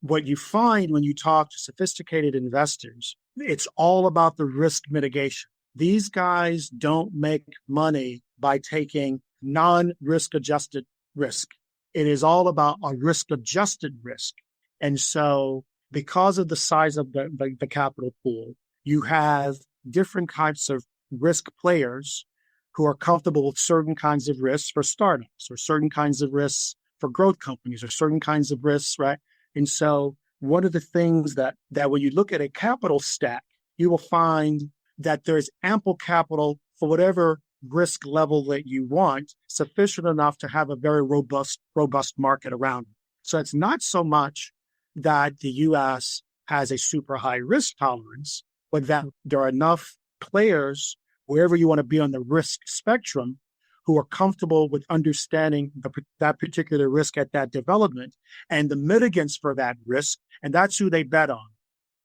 what you find when you talk to sophisticated investors, it's all about the risk mitigation. These guys don't make money by taking non-risk adjusted risk. It is all about a risk adjusted risk. And so because of the size of the capital pool, you have different types of risk players who are comfortable with certain kinds of risks for startups or certain kinds of risks for growth companies or certain kinds of risks, right? And so one of the things that when you look at a capital stack, you will find that there's ample capital for whatever risk level that you want, sufficient enough to have a very robust market around it. So it's not so much that the U.S. has a super high risk tolerance, but that there are enough players wherever you want to be on the risk spectrum who are comfortable with understanding that particular risk at that development and the mitigants for that risk. And that's who they bet on.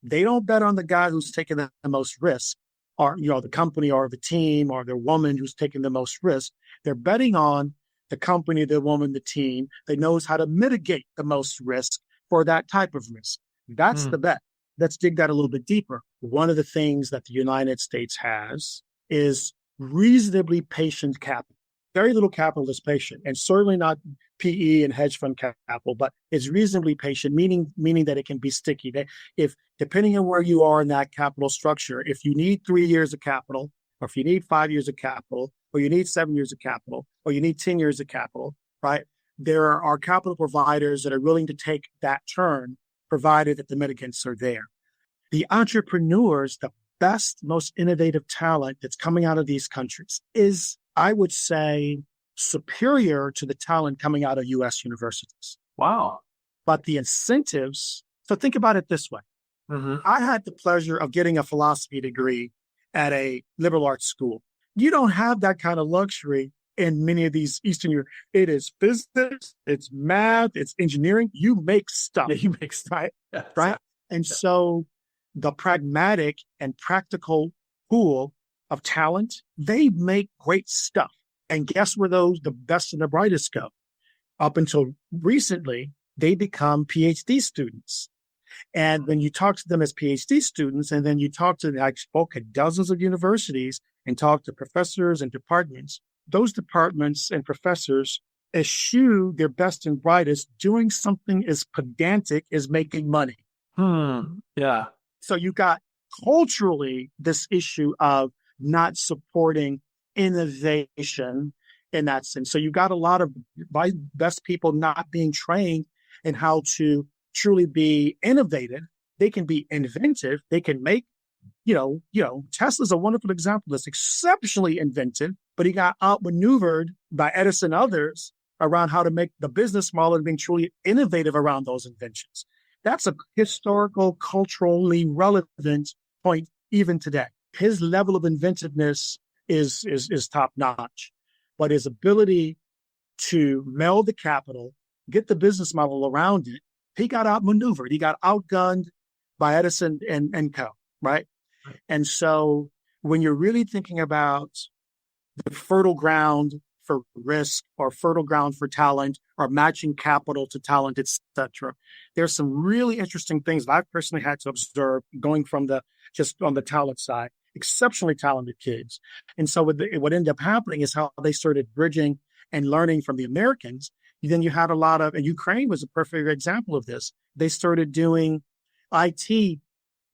They don't bet on the guy who's taking the most risk, or, the company or the team or the woman who's taking the most risk. They're betting on the company, the woman, the team that knows how to mitigate the most risk for that type of risk. That's the bet. Let's dig that a little bit deeper. One of the things that the United States has is reasonably patient capital. Very little capital is patient, and certainly not PE and hedge fund capital, but it's reasonably patient, meaning that it can be sticky. If depending on where you are in that capital structure, if you need 3 years of capital, or if you need 5 years of capital, or you need 7 years of capital, or you need 10 years of capital, right? There are capital providers that are willing to take that turn, provided that the mitigants are there. The entrepreneurs, the best, most innovative talent that's coming out of these countries is, I would say, superior to the talent coming out of U.S. universities. Wow. But the incentives, so think about it this way. I had the pleasure of getting a philosophy degree at a liberal arts school. You don't have that kind of luxury in many of these Eastern Europe. It is physics, it's math, it's engineering. You make stuff. Yeah, you make stuff. Right? Yeah, right? And so the pragmatic and practical pool of talent, they make great stuff. And guess where the best and the brightest go? Up until recently, they become PhD students. And when you talk to them as PhD students, and then you talk to them, I spoke at dozens of universities and talked to professors and departments, those departments and professors eschew their best and brightest doing something as pedantic as making money. Yeah. So you got culturally this issue of not supporting innovation in that sense. So you got a lot of best people not being trained in how to truly be innovative. They can be inventive. They can make, Tesla's a wonderful example. It's exceptionally inventive, but he got outmaneuvered by Edison and others around how to make the business model and being truly innovative around those inventions. That's a historical, culturally relevant point even today. His level of inventiveness is top notch, but his ability to meld the capital, get the business model around it, he got outmaneuvered. He got outgunned by Edison and co. Right? And so when you're really thinking about the fertile ground for risk or fertile ground for talent or matching capital to talent, etc., there's some really interesting things that I've personally had to observe going from just on the talent side, exceptionally talented kids. And so what ended up happening is how they started bridging and learning from the Americans. Then you had a lot of, and Ukraine was a perfect example of this. They started doing IT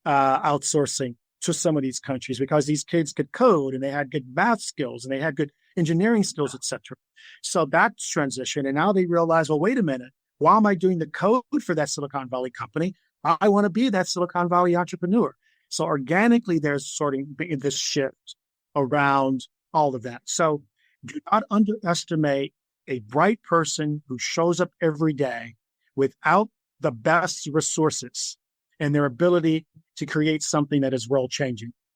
outsourcing to some of these countries because these kids could code and they had good math skills and they had good engineering skills, etc. So that's transition. And now they realize, well, wait a minute, why am I doing the code for that Silicon Valley company? I want to be that Silicon Valley entrepreneur. So organically, there's sort of this shift around all of that. So do not underestimate a bright person who shows up every day without the best resources and their ability to create something that is world changing.